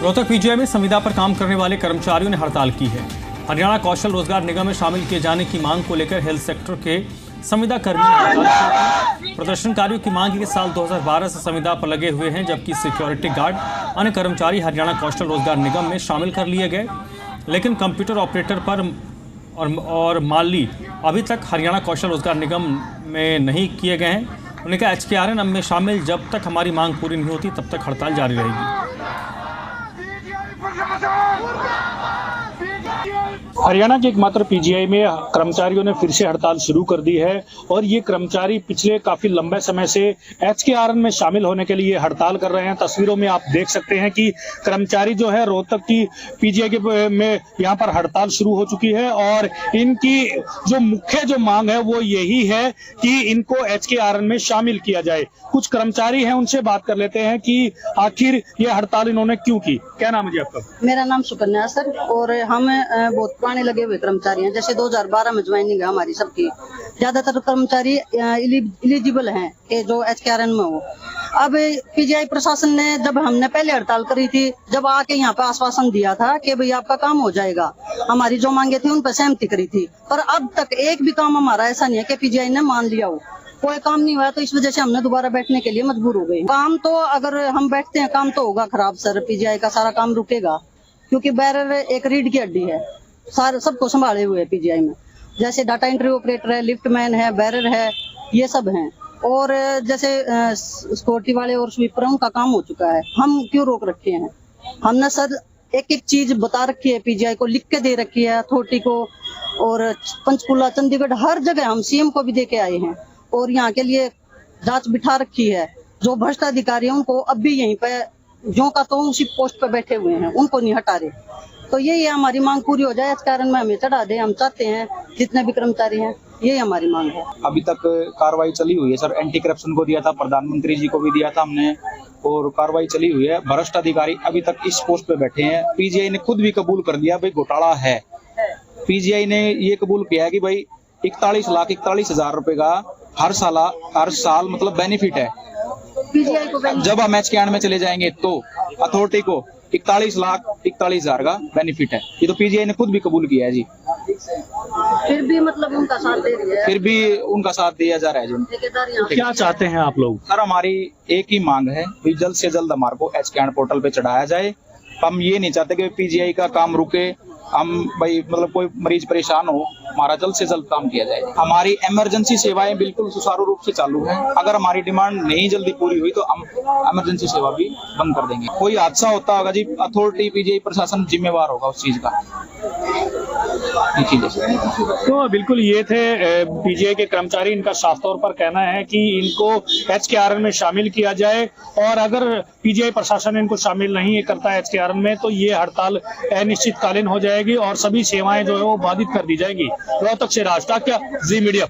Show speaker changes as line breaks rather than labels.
Rohtak PGI में संविदा पर काम करने वाले कर्मचारियों ने हड़ताल की है। हरियाणा कौशल रोजगार निगम में शामिल किए जाने की मांग को लेकर हेल्थ सेक्टर के संविदा कर्मियों ने हड़ताल की। प्रदर्शनकारियों की मांग है कि साल 2012 से संविदा पर लगे हुए हैं, जबकि सिक्योरिटी गार्ड अन्य कर्मचारी हरियाणा कौशल रोजगार निगम में शामिल कर लिए गए, लेकिन कंप्यूटर ऑपरेटर पर और माली अभी तक हरियाणा कौशल रोजगार निगम में नहीं किए गए हैं। उन्होंने कहा HKRN में शामिल जब तक हमारी मांग पूरी नहीं होती तब तक हड़ताल जारी रहेगी।
हरियाणा के एकमात्र पीजीआई में कर्मचारियों ने फिर से हड़ताल शुरू कर दी है और ये कर्मचारी पिछले काफी लंबे समय से HKRN में शामिल होने के लिए हड़ताल कर रहे हैं। तस्वीरों में आप देख सकते हैं कि कर्मचारी जो है रोहतक की पीजीआई के में यहाँ पर हड़ताल शुरू हो चुकी है और इनकी जो मुख्य मांग है वो यही है कि इनको HKRN में शामिल किया जाए। कुछ कर्मचारी हैं, उनसे बात कर लेते हैं कि आखिर ये हड़ताल इन्होंने क्यों की। क्या नाम है जी आपका?
मेरा नाम सुकन्या सर, और हम बहुत पुराने लगे हुए कर्मचारी हैं। जैसे 2012 में ज्वाइनिंग है हमारी सबकी। ज्यादातर कर्मचारी एलिजिबल हैं कि जो HKRN में हो। अब पीजीआई प्रशासन ने, जब हमने पहले हड़ताल करी थी, जब आके यहाँ पे आश्वासन दिया था कि भाई आपका काम हो जाएगा, हमारी जो मांगे थी उन पर सहमति करी थी, पर अब तक एक भी काम हमारा ऐसा नहीं है कि पीजीआई ने मान लिया हो। कोई काम नहीं हुआ, तो इस वजह से हमने दोबारा बैठने के लिए मजबूर हो गए। काम तो अगर हम बैठते हैं काम तो होगा खराब सर, पीजीआई का सारा काम रुकेगा, क्योंकि बैरर एक रीढ़ की हड्डी है, सारे सबको संभाले हुए है पीजीआई में। जैसे डाटा एंट्री ऑपरेटर है, लिफ्टमैन है, बैरर है, ये सब हैं। और जैसे सिक्योरिटी वाले और स्वीपर उनका काम हो चुका है, हम क्यों रोक रखे हैं? हमने सर एक एक चीज बता रखी है, पीजीआई को लिख के दे रखी है, अथॉरिटी को, और पंचकुला, चंडीगढ़, हर जगह हम CM को भी दे के आए हैं और यहाँ के लिए जांच बिठा रखी है। जो भ्रष्ट अधिकारी हैं उनको अब भी यहीं पे जो का तो उसी पोस्ट पे बैठे हुए हैं, उनको नहीं हटा रहे। तो यही है हमारी मांग, पूरी हो जाए, HKRN में हमें चढ़ा दे। हम चाहते हैं जितने भी कर्मचारी हैं, यही हमारी मांग है।
अभी तक कार्रवाई चली हुई है सर, एंटी करप्शन को दिया था, प्रधानमंत्री जी को भी दिया था हमने, और कार्रवाई चली हुई है। भ्रष्ट अधिकारी अभी तक इस पोस्ट पे बैठे हैं। पीजीआई ने खुद भी कबूल कर दिया भाई घोटाला है। पीजीआई ने ये कबूल किया है कि भाई 41,41,000 रुपए का हर साल मतलब बेनिफिट है। जब हम HKRN में चले जाएंगे तो अथॉरिटी को 41,41,000 का बेनिफिट है। ये तो पीजीआई ने खुद भी कबूल किया है जी।
फिर भी मतलब उनका साथ दे रही है,
फिर भी उनका साथ दिया जा रहा है जी।
क्या चाहते हैं आप लोग?
सर हमारी एक ही मांग है कि जल्द से जल्द हमारे को HKRN पोर्टल पे चढ़ाया जाए। हम ये नहीं चाहते कि पीजीआई का काम रुके, हम भाई मतलब कोई मरीज परेशान हो, हमारा जल्द से जल्द काम किया जाए। हमारी इमरजेंसी सेवाएं बिल्कुल सुचारू रूप से चालू हैं। अगर हमारी डिमांड नहीं जल्दी पूरी हुई तो हम इमरजेंसी सेवा भी बंद कर देंगे। कोई हादसा होता होगा जी, अथॉरिटी पीजीआई प्रशासन जिम्मेवार होगा उस चीज का।
तो बिल्कुल ये थे पीजीआई के कर्मचारी। इनका साफ तौर पर कहना है कि इनको HKRN में शामिल किया जाए, और अगर पीजीआई प्रशासन इनको शामिल नहीं करता है HKRN में तो ये हड़ताल अनिश्चितकालीन हो जाएगी और सभी सेवाएं जो है वो बाधित कर दी जाएगी। रोहतक से राज टाकिया, जी मीडिया।